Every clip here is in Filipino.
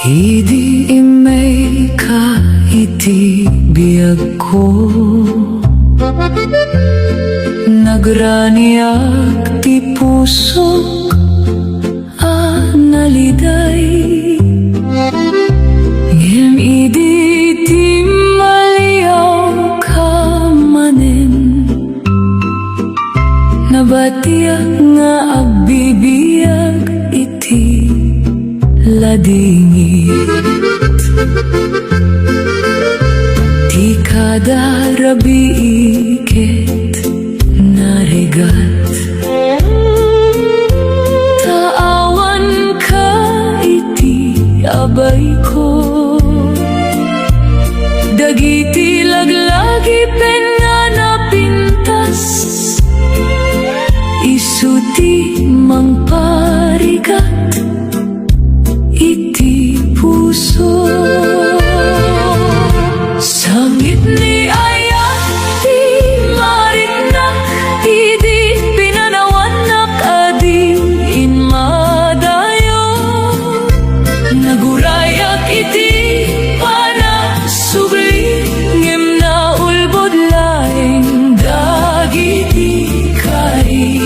Idi imay ka iti biyag ko, nagraniak ti pusok naliday. Ngem idi ti maliyaw ka manen, nabatiak nga agbibiyag iti ladingit. Ti kada rabiiket narigat, taawan ka iti abay ko. Dagiti laglagi pen nga napintas, isuti mangparigat iti puso. Sangit ni ayat ti mariknak, idi pinanawanak adi inmadayo. Nagurayak iti panasubli, ngem na ulbod laeng dagiti kari.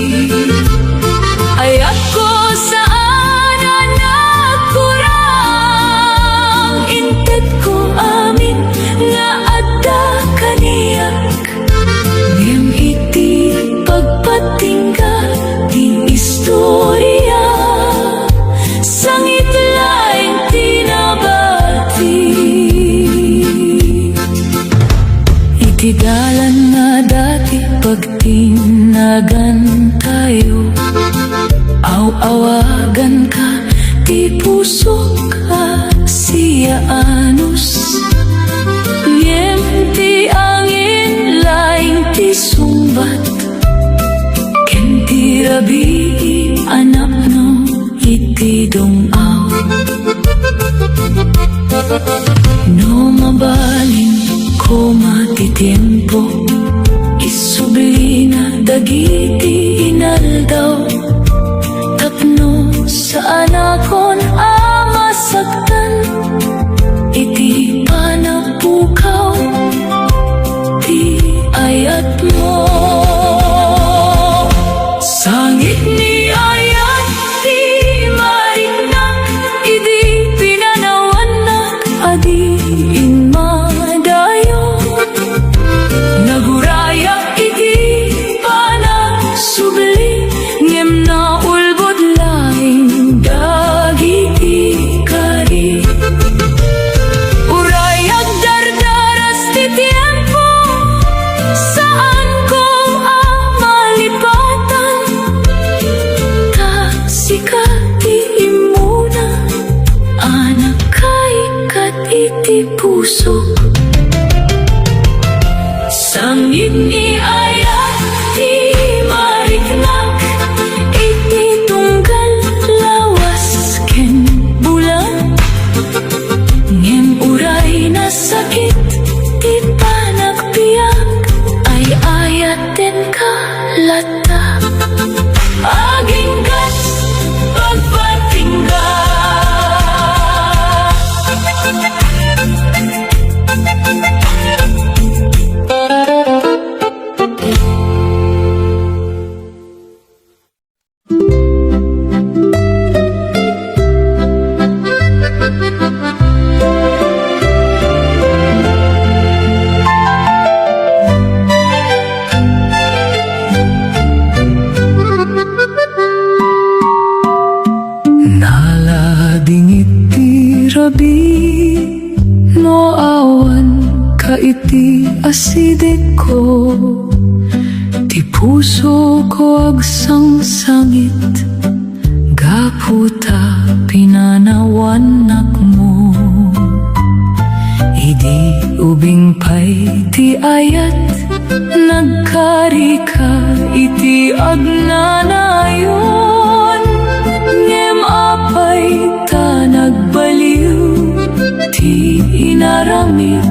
Ayat ko saan nagkurang, inted ko amin nga adda kaniyak. Ngem iti pagpatingga ti istorya, sangit laeng tinabati. Iti dalan nga dati pagtinagan tayo, aw-awagan ka ti puso ka siya anus. Ngem ti angin laing ti sumbat, ken ti rabi anak no iti dongaw. No mabalin ko matitiempo, isubli na dagiti inaldaw. Tapno saan akon masaktan, iti panapukaw ti ayat mo. Sangit ni ayat ti mariknak, idi pinanawanak adi inmadayo. Nagurayak iti panasubli, ngem na ulbod laing dagiti kari. Urayak dardaras ti tiempo, saan ko malipatan. Kasikati imuna, anak kay kat iti puso. Sangit ni ayat ti mariknak, iti tunggal lawas ken bulan. Ngem uray na sakit ti panagbiag, ay ayaten ka lata. Aging gas pagpatingga, no awan ka iti asidek ko. Ti puso ko agsangsangit, gaputa pinanawanak mo. Idi ubing pay ti ayat, nagkari ka iti agnanayon. Ngem apay ta nagbaliw, ti inaramid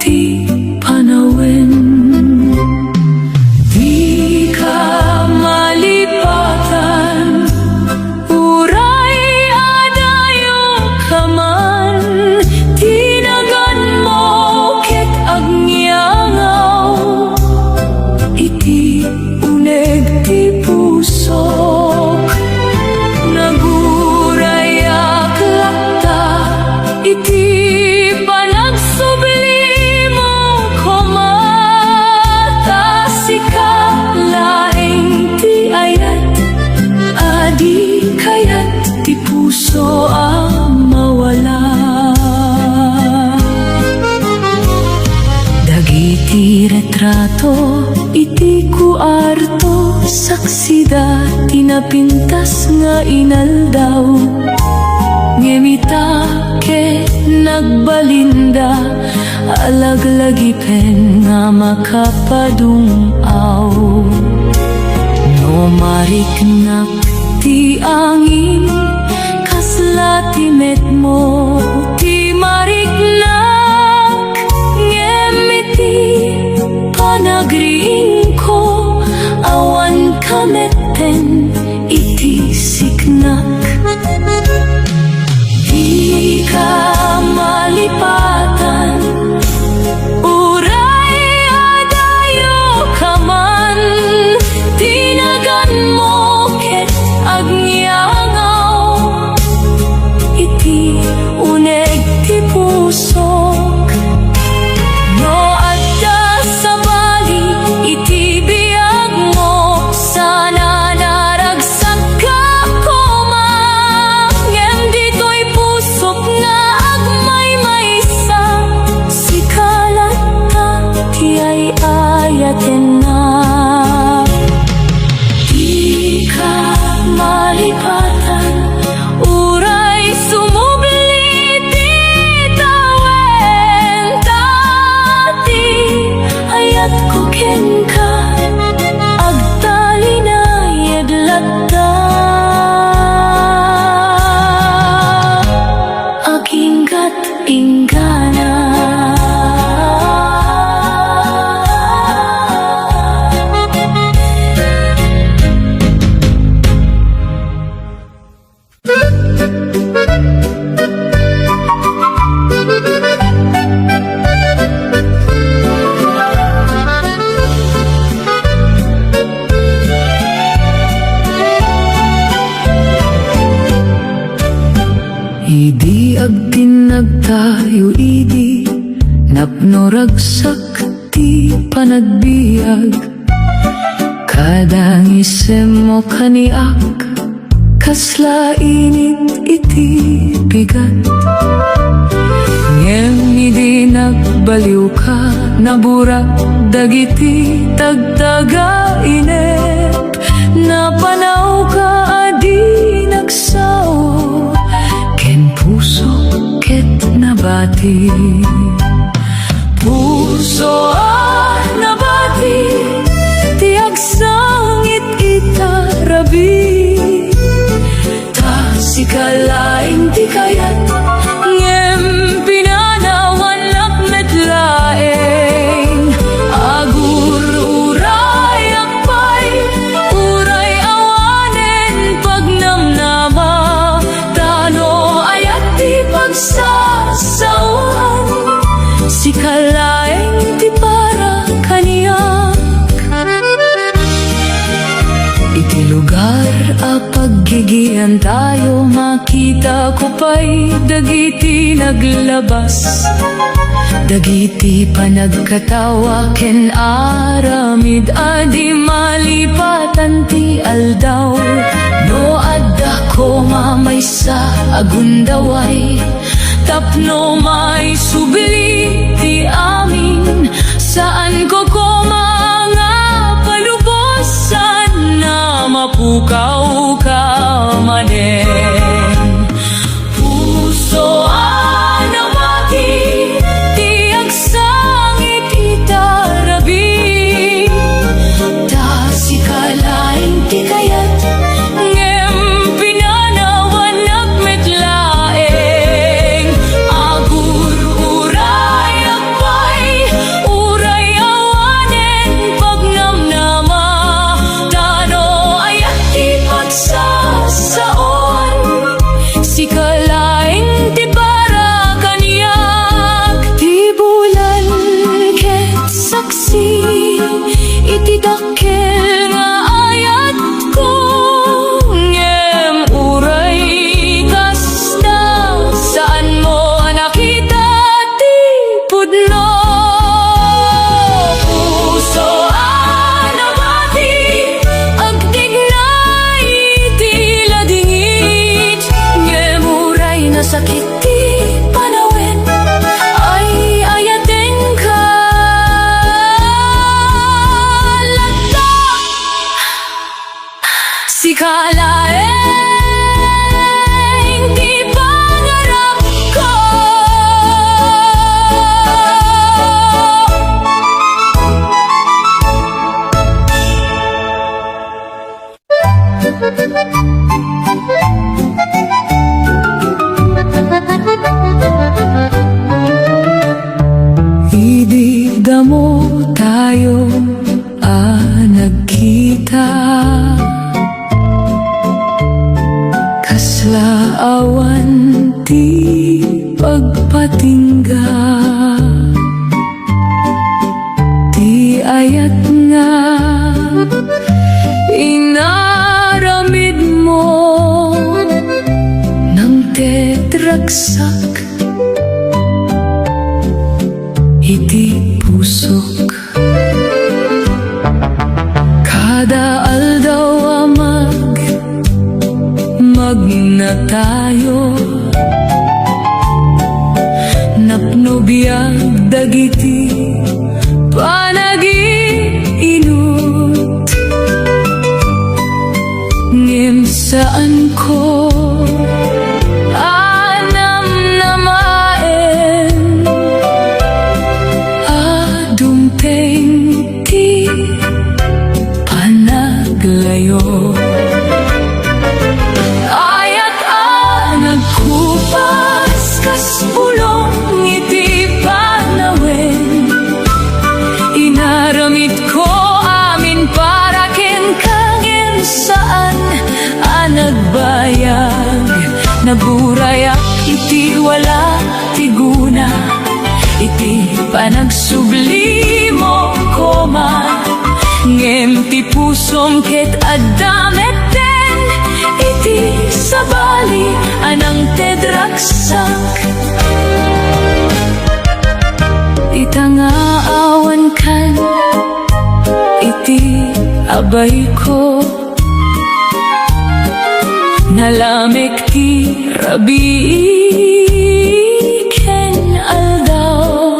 ti panawen. Di ka malipatan, uray adayo kaman. to iti kuarto saksida tinapintas nga inaldaw ngemita ke nagbalinda alaglagipen nga makapadungaw no mariknak ti angin kasla timet mo ti mariknak ngemiti panagriing ko awan kameten iti siknak di ka malipatan uray adayo ka man tinagan mo ket agnyangaw iti uneg ti pusok no adda sa bali iti biag mo sana naragsak ka koma ngem dito'y pusok nga agmay-maysa sikalat ta ti ay ayaten na di ka malipatan uray sumubli ti tawen dati ayat ko ken ka agtali na yedlat ta aginggat ingana idi agtinagtayo idi napnoragsak ti panagbiag kadang isem mo kaniak kasla init iti bigat ngem idi nagbaliw ka naburak dagiti tagtaga inep napanaw ka adi nagsaw ken puso ket nabati puso nabati ti agsangit itarabi ta sikalaing ti kayat ngem pinanawan nakmetlaeng agur uray akpay uray awanen pagnamnama tano ayat ti pagsasawan sikalaeng ti para kaniyak iti lugar a paggigian tayo makita ko pa'y dagiti naglabas dagiti panagkatawa ken aramid adi malipatan ti aldaw no adda ko mamaysa agundaway tapno may subili ti amin saan ko mga palubosan na mapukaw ka manen puso nabati ti agsangit itarabi ta sikalaing ti kayat ngem pinanawan nagmetlaeng agur uray akpay uray awanen pagnamnama tano ayat ti pagsasaon kasla awan ti pagpatingga, ti ayat nga inaramid mo ng tetragsak iti pusok. Kada aldaw magna tayo, napnobiyag dagiti panag-iinut. Ngem saan ko anam namaen, adumteng ti panaglayo. Ayat nagkupas kas pulong iti panawen, inaramid ko amin para ken kangem saan nagbayag, naburayak iti wala tiguna, iti panagsublimo ko man. Ngem ti pusom ket addamet ten, iti sabali anang tedragsak. Itangaawan kan iti abay ko, nalamik ti rabi ken aldaw,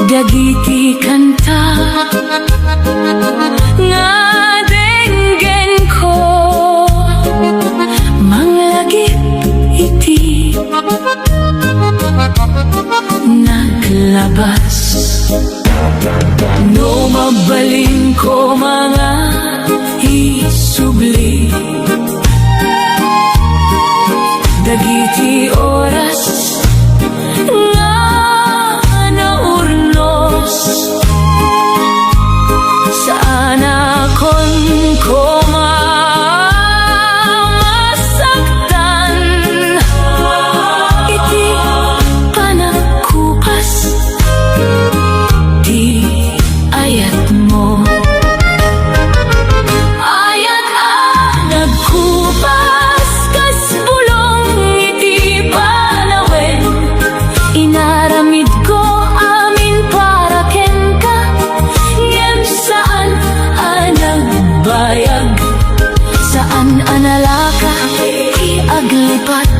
dagiti kanta nga denggen ko, manglagip iti naglabas. No mabalin ko mga isubli, dagiti oras nga naurnos, saan akon ko masaktan, iti panagkupas di ayat mo. Ayat nagkupas kas bulong iti panawen, inaramid ko amin para ken ka. Ngem saan nagbayag, saan analaka ti aglipat,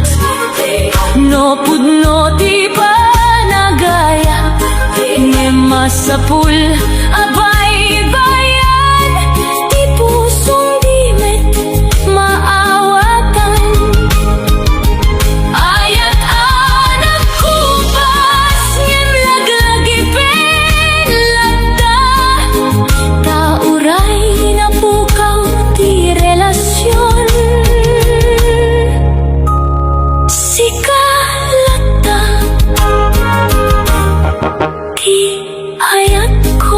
no pudno ti panagaya. Ngem masapul abay bayan, ti pusong di met maawatan. Ayat nagkupas ngem laglagipin lagda, tauray na pukaw ti relasyon. Sikalata ti ayat ko.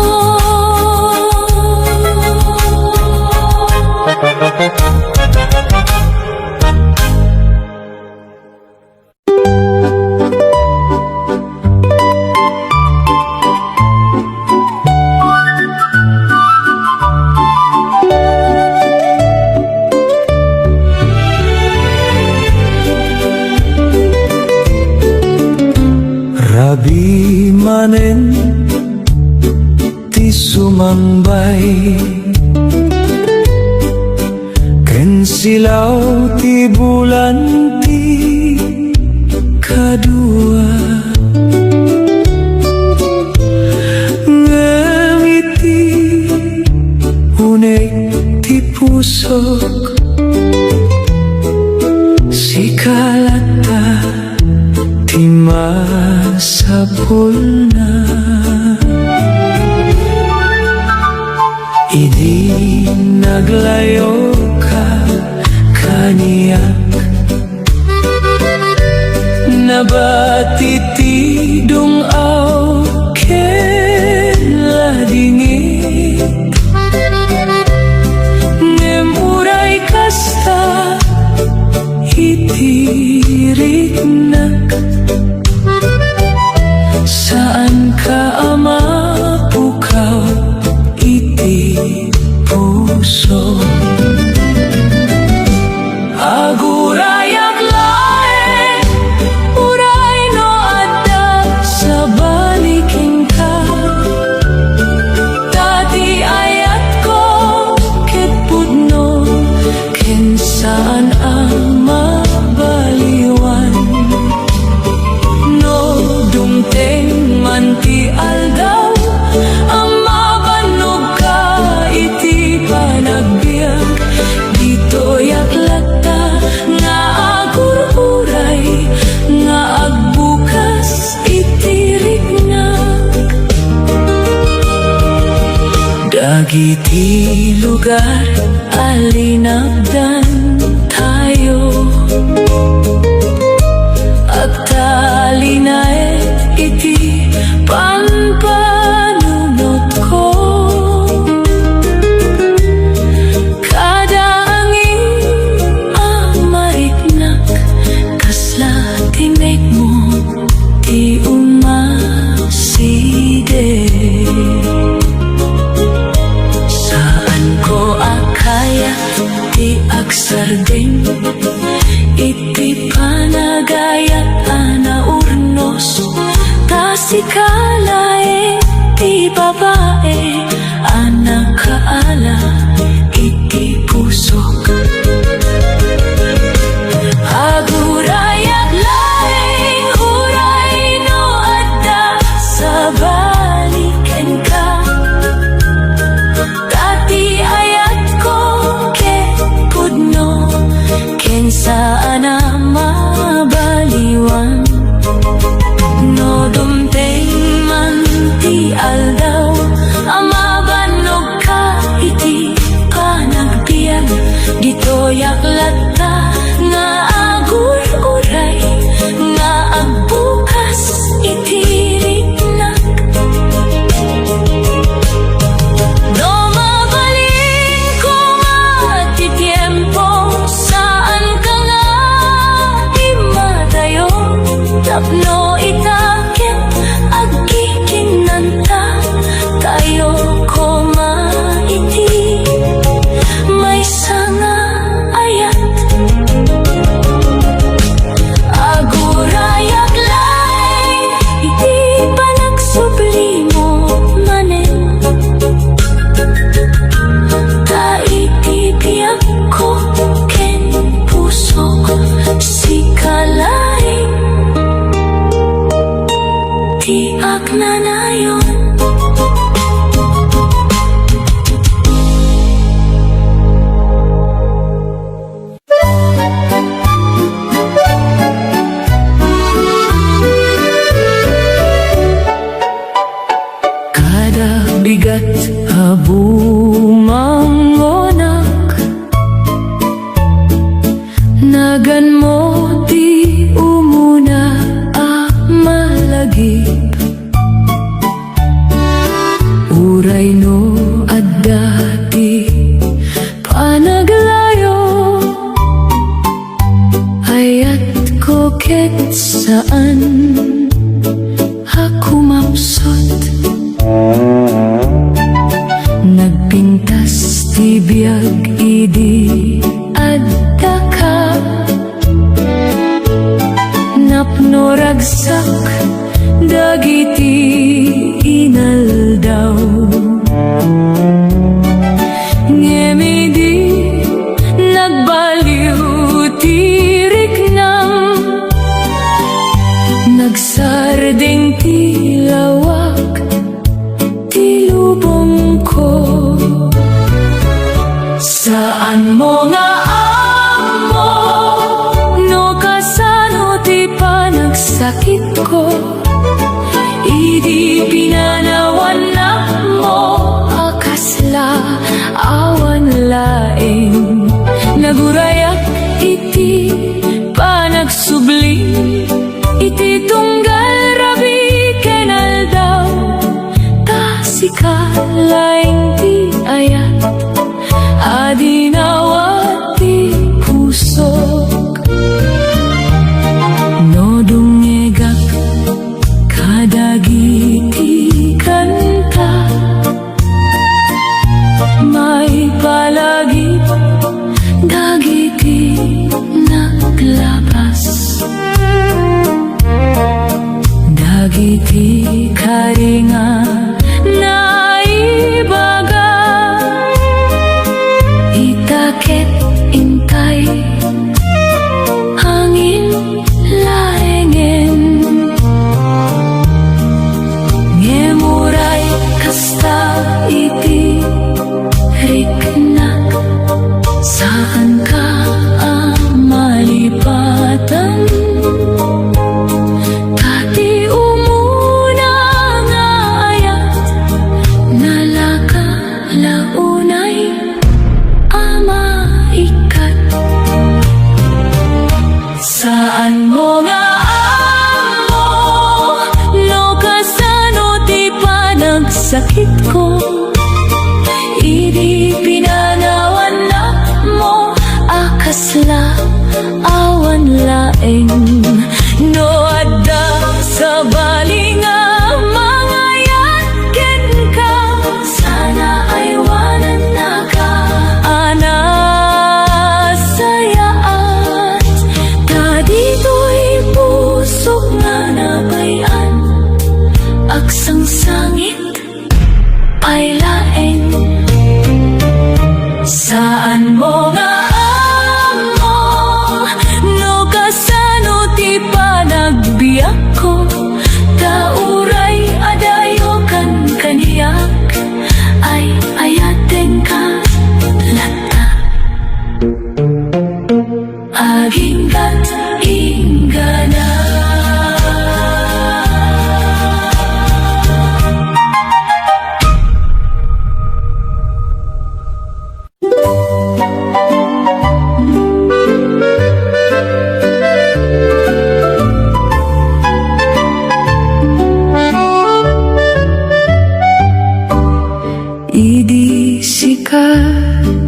Rabi manen ti sumambay, ken silaw ti bulan ti kadua. Ngem iti unek ti pusok, sikalata ti masapul na. Idi naglayo ka kaniyak, nabati ti dungaw ken ladingit. Ngem uray kasta itirignak. Saan ka mapukaw iti puso? Agurayak lae, uray no adda sa baliking ka. Dati ayat ko ket pudno, ken saan ang mabaliwan. No dumteng man ti aldaw, ang mabanog ka iti panagbiag. Dito yaklata nga agururay, nga agbukas iti rignak. Dagiti lugar alinabdan tayo, agtalinaet iti panpanunot ko. Kada angin amariknak, kasla timek mo ti umaside. Saan ko akaya ti agsardeng, iti panagayat anaurnos. Tasikalae ti babae, anak kaala iti pusok. Agurayak laeng uray no adda sa baliken ka. Dati ayat ko ket pudno, ken saan na mabaliwan. No dumteng man ti aldaw, ang mabanog ka iti panagbiag. Dito yaklata nga agur-uray, nga agbukas iti rignak. No mabalin ko nga ti tiempo, saan ka nga imadayo. Tapno itaket agkikinanta, tayo ko maiti may sanga ayat. Agurayak laeng iti panagsublimo manen. Ta iti biyak ko ken pusok, sikalaeng ti agnanayon. Kada bigat abumangonak, nagan mo ti umuna a malagip. Uray no adda ti panaglayo, ayat ko ket saan ako mapsot. Nagpintas ti biag idi adda ka, napno ragsak dagiti inaldaw. Ngemidi nagbaliw ti riknam, nagsardeng ti lawak ti lubong ko. Saan mo nga amo, no kasano ti panagsakit ko. Idi pinanawan na mo, akasla awan laeng. Nagurayak iti panagsubling, iti tunggal rabi kenaldaw. Tasikalaeng ti ayat, adinawat ti pusok. sakit ko. Idi pinanawan na mo, akasla awan laeng. No adda sa balinga, mga yakin ka, sana ay wanan na ka. Ana sayaan, ta dito'y pusok nga nabayan, aksang sangit ay laeng. Saan mo nga amo, no kasano ti panagbiyak ko, tauray adayo kan kaniyak, ay ayaten ka lata. Aginggat ingana. Idi sika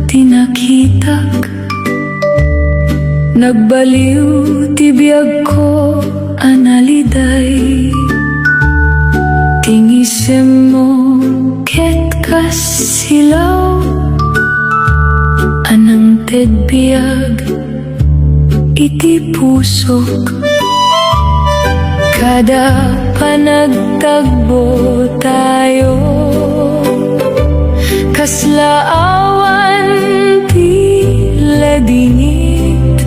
tinakitak, nagbaliw ti biyag ko analiday. Tingisem mo ket kasilaw, anang tedbiyag iti pusok. Kada panagtagbo tayo, kaslaawan tila dingit,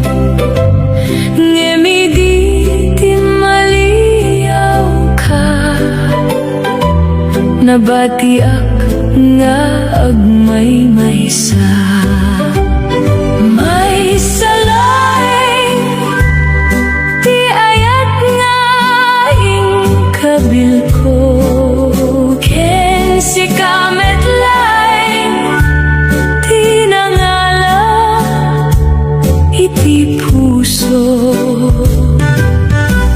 ngemidi ti maliyaw ka, nabatiak nga agmay maysa. May salay ti ayat nga ing kabil ko, ken si kamet iti puso.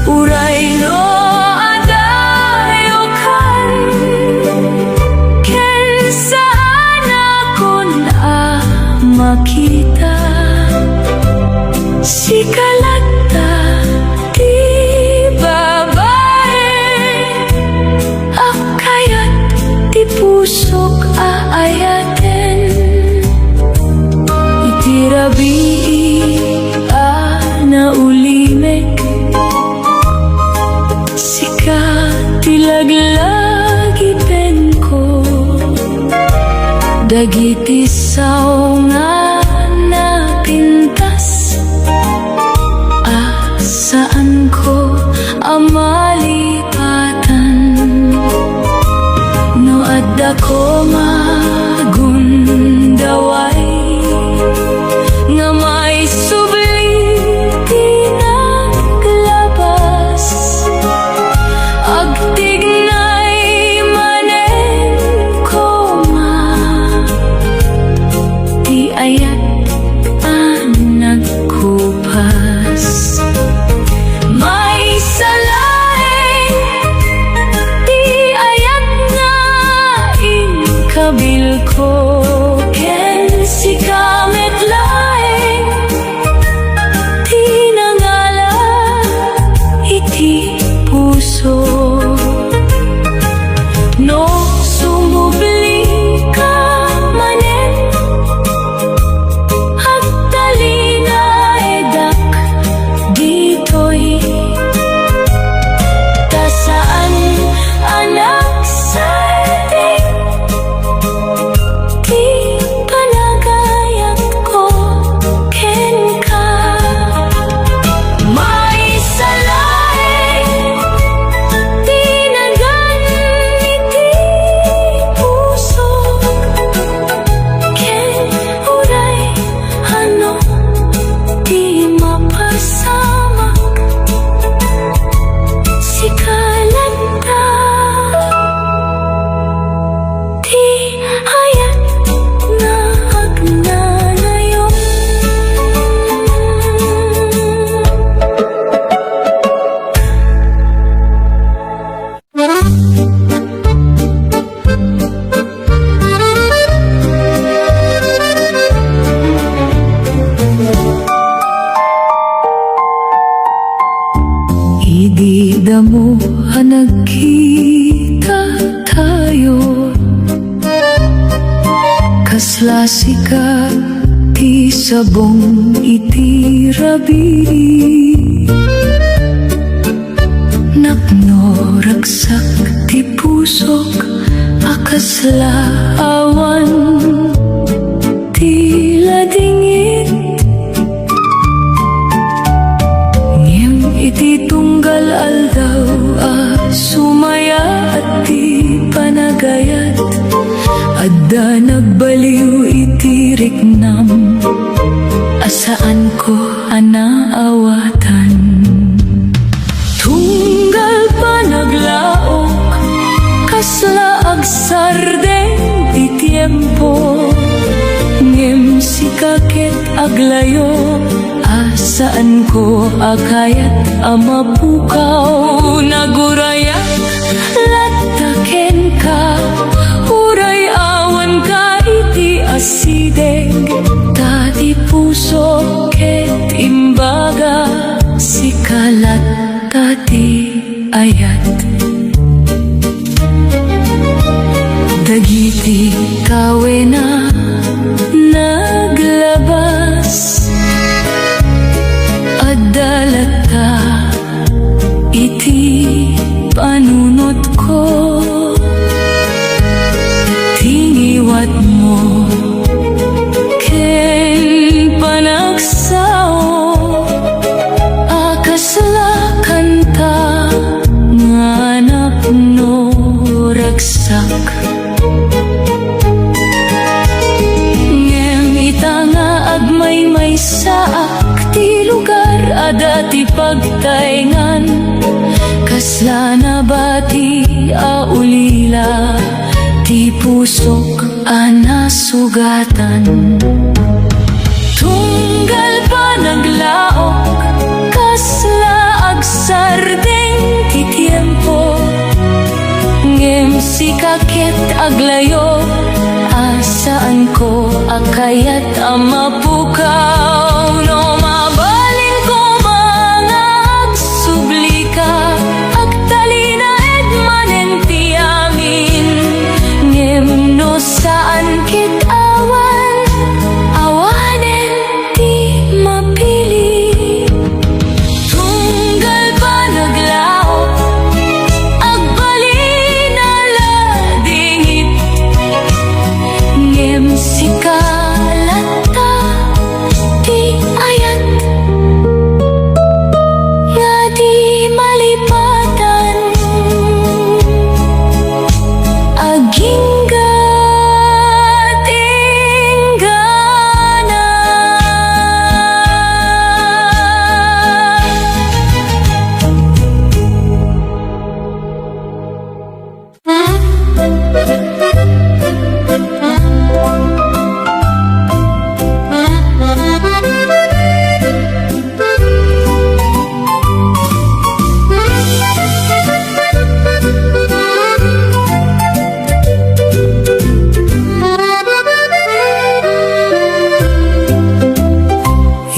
Uray no adayo kan, ken saan ako na makita, si kalata ti babae, akayat ti pusok aayaten, iti rabi na ulimek, sika tilaglagi pen ko, dagiti sao nga napintas, saan ko amalipatan, no adda ko magundaway, nga may ay damo nagkita tayo, kasla sika ti sabong iti rabi, napno ragsak ti pusok akasla awan ti ladingit, ngem iti tunggal aldaw sumaya at ti panagayat, adda nagbaliw iti riknam, asaan ko anaawatan. Tunggal pa naglaok, kasla agsardeng ti tiempo, ngem sikakit aglayo, asaan ko akayat amapukaw, nagurayak lataken ka, uray awan ka iti asideg, tati puso ket imbaga, sikalat tati ayat. Dagiti kawena naglabas, adalata iti panunot ko, tiniwat mo ken panagsao, akasla kanta nganap no ragsak, ngem itanga agmay-may saak ti lugar adati pagtaingan, kasla na bati aulila ti pusok anasugatan. Tunggal pa naglaok, kasla agsardeng ti tiempo, ngem sikakit aglayo, asaan ko akayat amapukaw, no mabalin ko mga agsublika, agtalina ed manen ti amin, ngem no saan kit awan, awanen ti mapili. Tunggal pa naglaok, agbalin aladingit, ngem sikalata ti ayat, nga di malipatan, aginggat inggana.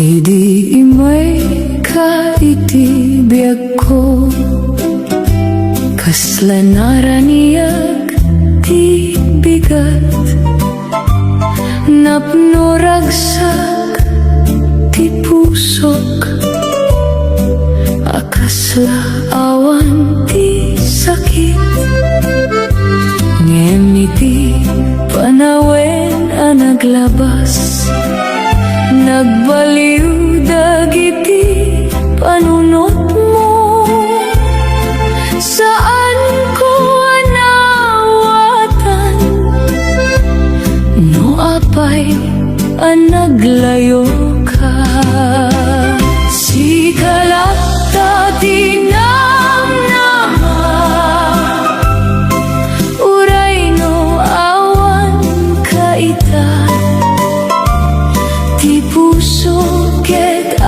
Idi imay ka iti biyag ko, kasla naraniyag ti bigat, napno ragsak ti pusok, akasla awan ti sakit, ngem iti panawen naglabas, nagbaliw dagiti panunot mo, saan ko anawatan, no apay naglayo ka, sikalata tinamnama, uray no awan kaita, ti puso ket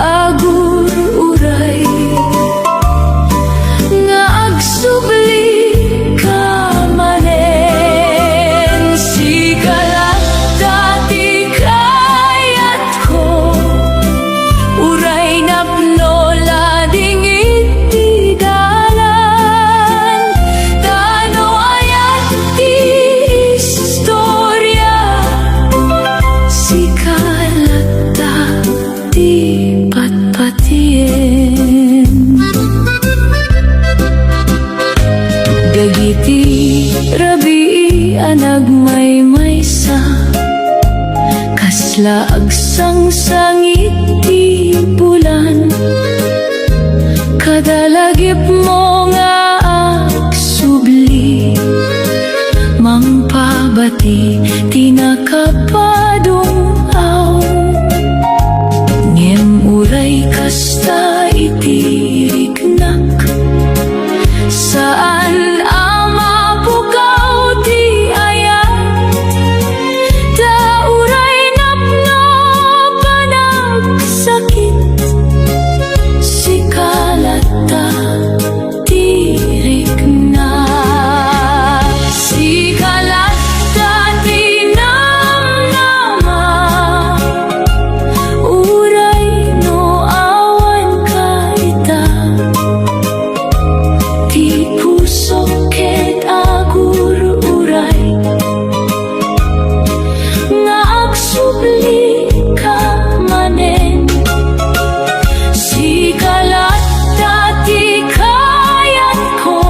kasta itiriknak. Saan ang mapukaw di ayat, dauray napno panagsakit, sikalata tiriknak. Sikalata tinamnama, uray no awan kaita, di puso ket agur uray, nga agsubli ka manen. Sikalata ti kayat ko,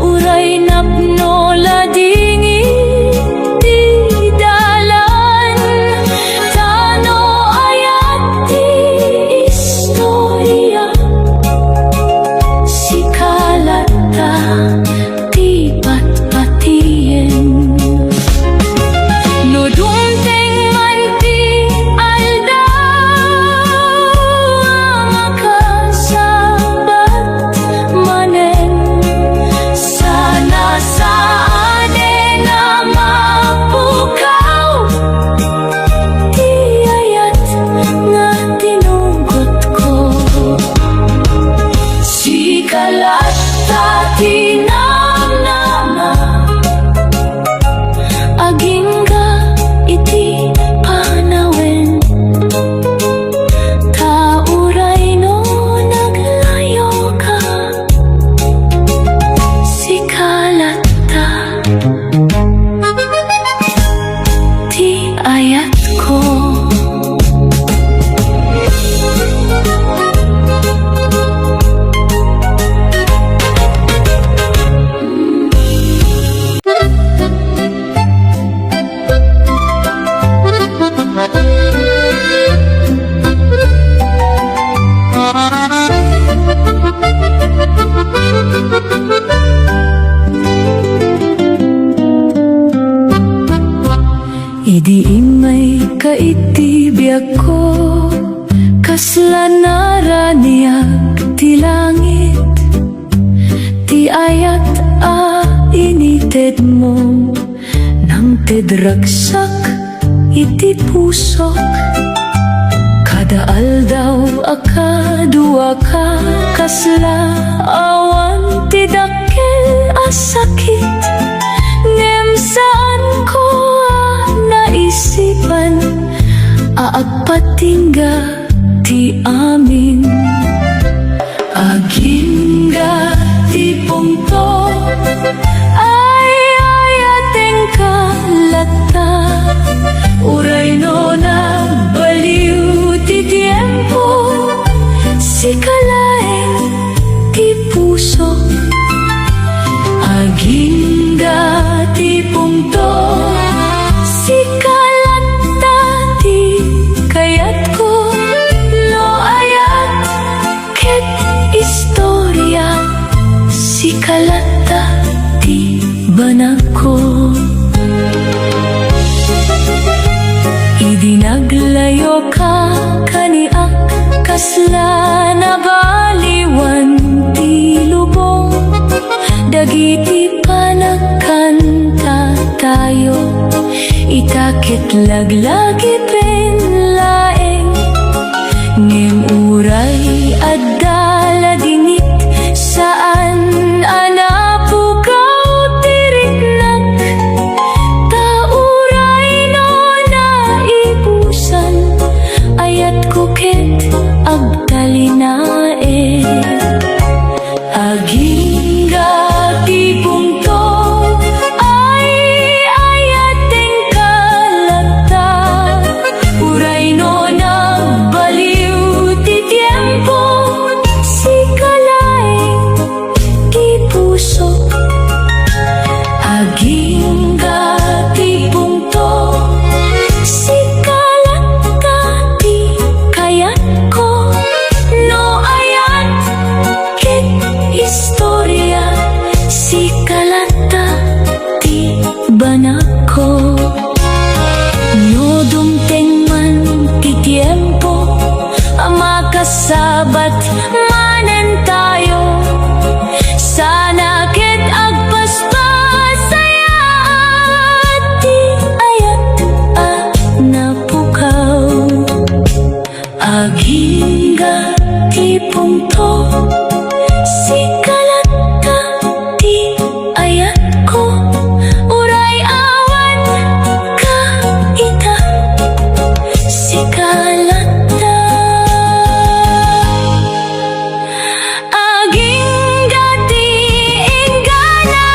uray napno ladingi ti dalan, tano ayat ti istorya. Sikalata ti patpatien, no dumteng man ti aldaw, makasabat manen. Sana saade na mapukaw ti ayat nga tinugot ko. Sikalata tinamnama, agingga iti panawen, tauray no naglayo ka. Sikalata ti ayat ko. Idi imay kaitibiyag ko, kasla naraniag ti langit, ti ayat a inited mo, nang tedragsak iti pusok. Kada aldaw akadua ka, kasla awan ti dakkel a sakit, ngem saan ko naisipan, aagpatingga ti amin. Agingga ti pungto, ay ayateng kalata, uray no nagbaliw ti tiempo, sikalaeng ti puso. Agingga ti pungto, sikalata ti kayat ko, no ayat ket istorya. Sikalata ti banag ko. Idi naglayo ka kaniak, kasla nabaliwan ti lubong, dagiti panagkanta tayo, itakit laglagi penlaeng, ngem uray adala dingit, saan anapukaw tiriknak, tauray no naibusan, ayat ko ket agtalinae. Agingga ti pungto, ay ayateng kalata, uray no nagbaliw ti tiempo, sabat manen tayo. Sana ket agpaspas saya at di ayat napukaw. Agingga ti punto si kalata ti ayat ko. Uray awan ka ita si kalata. Agingga ti inggana.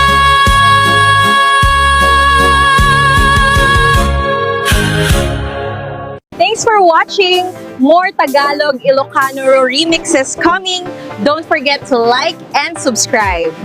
Thanks for watching! More Tagalog Ilocano remixes coming. Don't forget to like and subscribe.